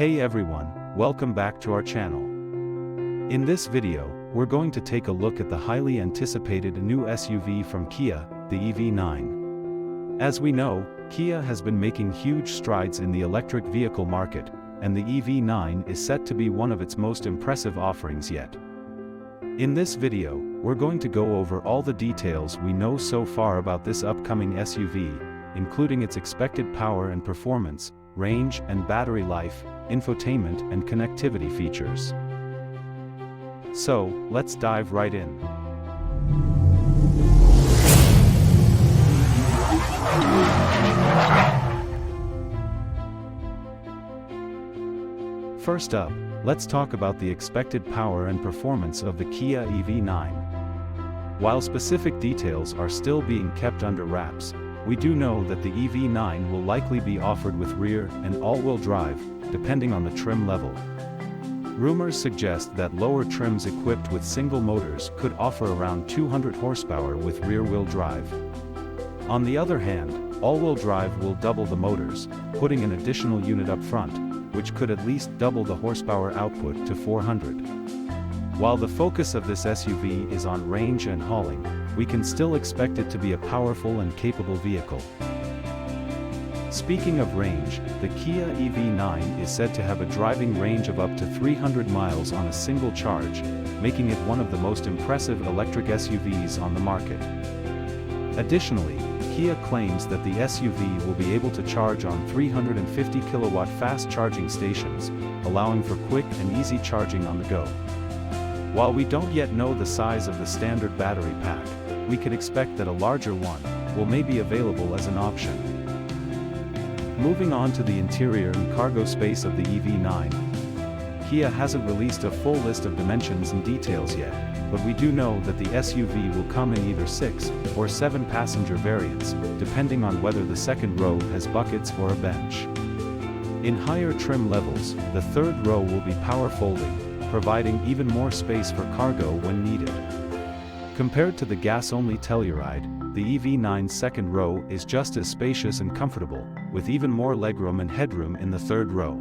Hey everyone, welcome back to our channel. In this video, we're going to take a look at the highly anticipated new SUV from Kia, the EV9. As we know, Kia has been making huge strides in the electric vehicle market, and the EV9 is set to be one of its most impressive offerings yet. In this video, we're going to go over all the details we know so far about this upcoming SUV, including its expected power and performance, range and battery life, infotainment and connectivity features. So, let's dive right in. First up, let's talk about the expected power and performance of the Kia EV9. While specific details are still being kept under wraps, we do know that the EV9 will likely be offered with rear and all-wheel drive, depending on the trim level. Rumors suggest that lower trims equipped with single motors could offer around 200 horsepower with rear-wheel drive. On the other hand, all-wheel drive will double the motors, putting an additional unit up front, which could at least double the horsepower output to 400. While the focus of this SUV is on range and hauling, we can still expect it to be a powerful and capable vehicle. Speaking of range, the Kia EV9 is said to have a driving range of up to 300 miles on a single charge, making it one of the most impressive electric SUVs on the market. Additionally, Kia claims that the SUV will be able to charge on 350 kilowatt fast charging stations, allowing for quick and easy charging on the go. While we don't yet know the size of the standard battery pack, we can expect that a larger one will maybe available as an option. Moving on to the interior and cargo space of the EV9. Kia hasn't released a full list of dimensions and details yet, but we do know that the SUV will come in either 6 or 7 passenger variants, depending on whether the second row has buckets or a bench. In higher trim levels, the third row will be power folding, providing even more space for cargo when needed. Compared to the gas-only Telluride, the EV9's second row is just as spacious and comfortable, with even more legroom and headroom in the third row.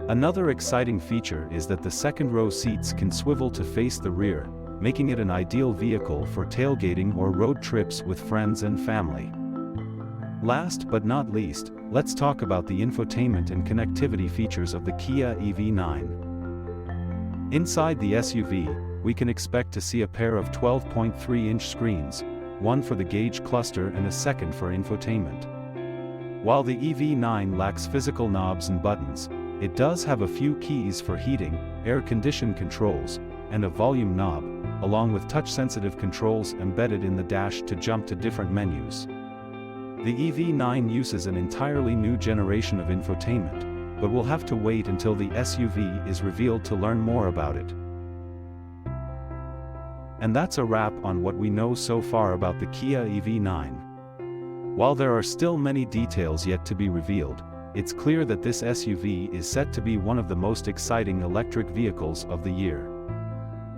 Another exciting feature is that the second row seats can swivel to face the rear, making it an ideal vehicle for tailgating or road trips with friends and family. Last but not least, let's talk about the infotainment and connectivity features of the Kia EV9. Inside the SUV, we can expect to see a pair of 12.3-inch screens, one for the gauge cluster and a second for infotainment. While the EV9 lacks physical knobs and buttons, it does have a few keys for heating, air condition controls, and a volume knob, along with touch-sensitive controls embedded in the dash to jump to different menus. The EV9 uses an entirely new generation of infotainment, but we'll have to wait until the SUV is revealed to learn more about it. And that's a wrap on what we know so far about the Kia EV9. While there are still many details yet to be revealed, it's clear that this SUV is set to be one of the most exciting electric vehicles of the year.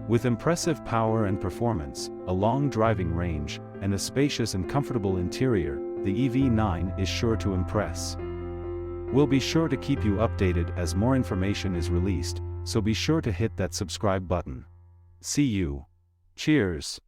With impressive power and performance, a long driving range, and a spacious and comfortable interior, the EV9 is sure to impress. We'll be sure to keep you updated as more information is released, so be sure to hit that subscribe button. See you. Cheers.